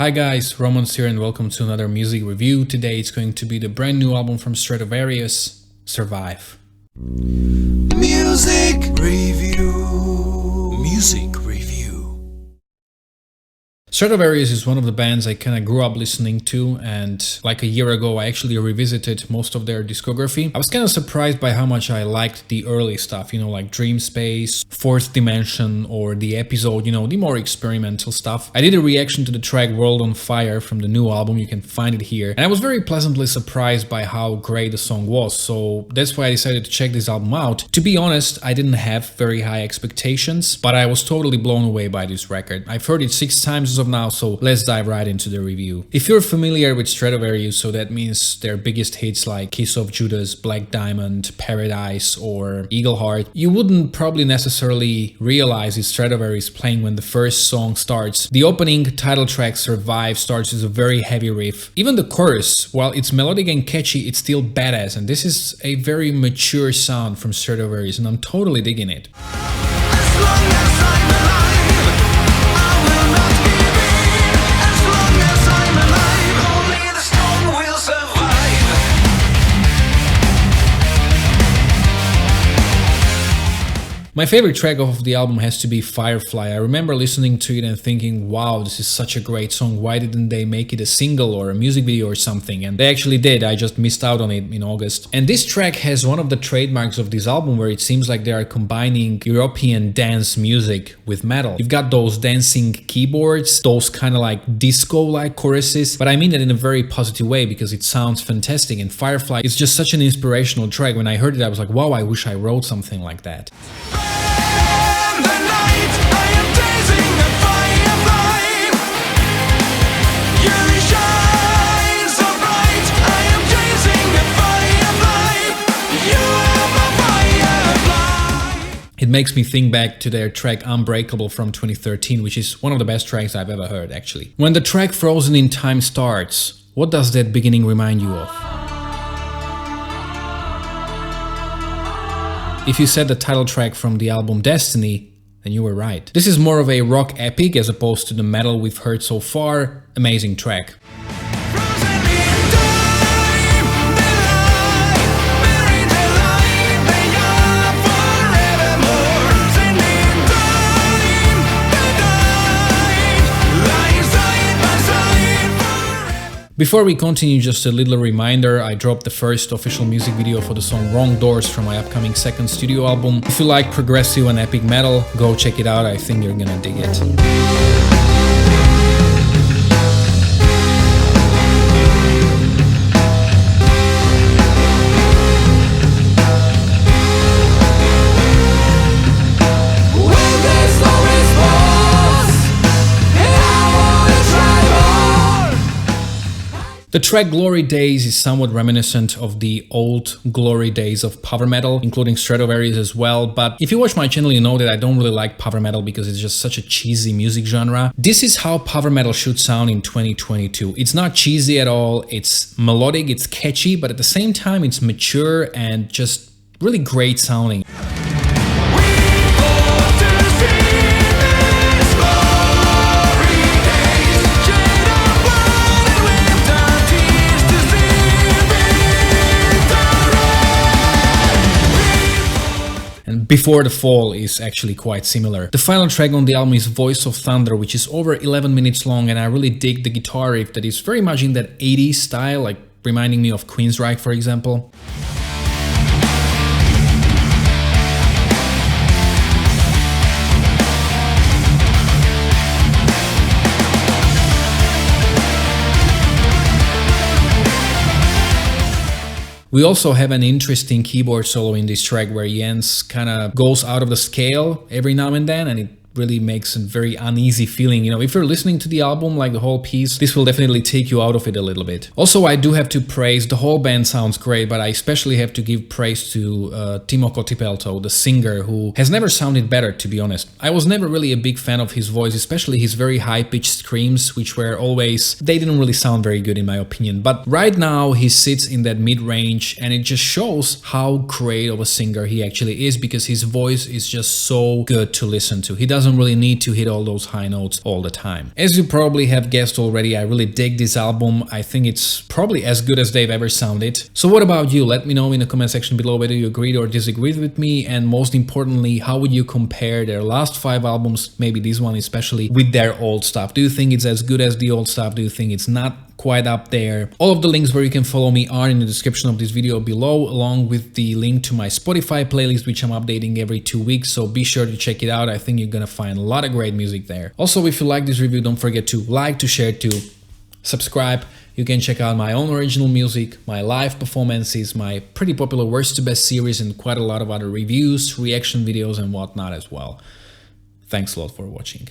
Hi guys, Romans here and welcome to another music review. Today it's going to be the brand new album from Stratovarius, Survive. Music review. Music review. Stratovarius is one of the bands I kind of grew up listening to, and like a year ago I actually revisited most of their discography. I was kind of surprised by how much I liked the early stuff, like Dream Space, Fourth Dimension, or The Episode, the more experimental stuff. I did a reaction to the track World on Fire from the new album, you can find it here, and I was very pleasantly surprised by how great the song was, so that's why I decided to check this album out. To be honest, I didn't have very high expectations, but I was totally blown away by this record. I've heard it 6 times as of now, so let's dive right into the review. If you're familiar with Stratovarius, so that means their biggest hits like Kiss of Judas, Black Diamond, Paradise, or Eagle Heart, you wouldn't probably necessarily realize it's Stratovarius playing when the first song starts. The opening title track Survive starts with a very heavy riff. Even the chorus, while it's melodic and catchy, it's still badass, and this is a very mature sound from Stratovarius, and I'm totally digging it. As long as I'm alive, I will not give in. As long as I'm alive, only the strong will survive. My favorite track of the album has to be Firefly. I remember listening to it and thinking, wow, this is such a great song. Why didn't they make it a single or a music video or something? And they actually did. I just missed out on it in August. And this track has one of the trademarks of this album where it seems like they are combining European dance music with metal. You've got those dancing keyboards, those kind of like disco-like choruses, but I mean that in a very positive way because it sounds fantastic. And Firefly is just such an inspirational track. When I heard it, I was like, wow, I wish I wrote something like that. In the night, I am dancing a firefly. You shine so bright. I am dancing a firefly. You are my firefly. It makes me think back to their track Unbreakable from 2013, which is one of the best tracks I've ever heard, actually. When the track Frozen in Time starts, what does that beginning remind you of? If you said the title track from the album Destiny, then you were right. This is more of a rock epic as opposed to the metal we've heard so far. Amazing track. Frozen in time, they lie, buried alive, they are forevermore. Frozen in time, they die, lying side by side forever. Before we continue, just a little reminder, I dropped the first official music video for the song Wrong Doors from my upcoming second studio album. If you like progressive and epic metal, go check it out, I think you're gonna dig it. When there's no response, and I wanna try more. The track Glory Days is somewhat reminiscent of the old glory days of power metal, including Stratovarius as well, but if you watch my channel you know that I don't really like power metal because it's just such a cheesy music genre. This is how power metal should sound in 2022. It's not cheesy at all, it's melodic, it's catchy, but at the same time it's mature and just really great sounding. We want to see this glory days, shade our world and lift our tears to see victory. And Before the Fall is actually quite similar. The final track on the album is Voice of Thunder, which is over 11 minutes long, and I really dig the guitar riff that is very much in that 80s style, like reminding me of Queensryche, for example. We also have an interesting keyboard solo in this track where Jens kind of goes out of the scale every now and then, and it really makes a very uneasy feeling. If you're listening to the album, like the whole piece, this will definitely take you out of it a little bit. Also, I do have to praise, the whole band sounds great, but I especially have to give praise to Timo Kotipelto, the singer, who has never sounded better, to be honest. I was never really a big fan of his voice, especially his very high-pitched screams, which were always, they didn't really sound very good in my opinion. But right now, he sits in that mid-range, and it just shows how great of a singer he actually is, because his voice is just so good to listen to. He does doesn't really need to hit all those high notes all the time. As you probably have guessed already, I really dig this album. I think it's probably as good as they've ever sounded. So what about you? Let me know in the comment section below whether you agreed or disagreed with me, and most importantly, how would you compare their last 5 albums, maybe this one especially, with their old stuff? Do you think it's as good as the old stuff? Do you think it's not quite up there? All of the links where you can follow me are in the description of this video below, along with the link to my Spotify playlist, which I'm updating every 2 weeks, so be sure to check it out. I think you're gonna find a lot of great music there. Also, if you like this review, don't forget to like, to share, to subscribe. You can check out my own original music, my live performances, my pretty popular Worst to Best series, and quite a lot of other reviews, reaction videos and whatnot as well. Thanks a lot for watching.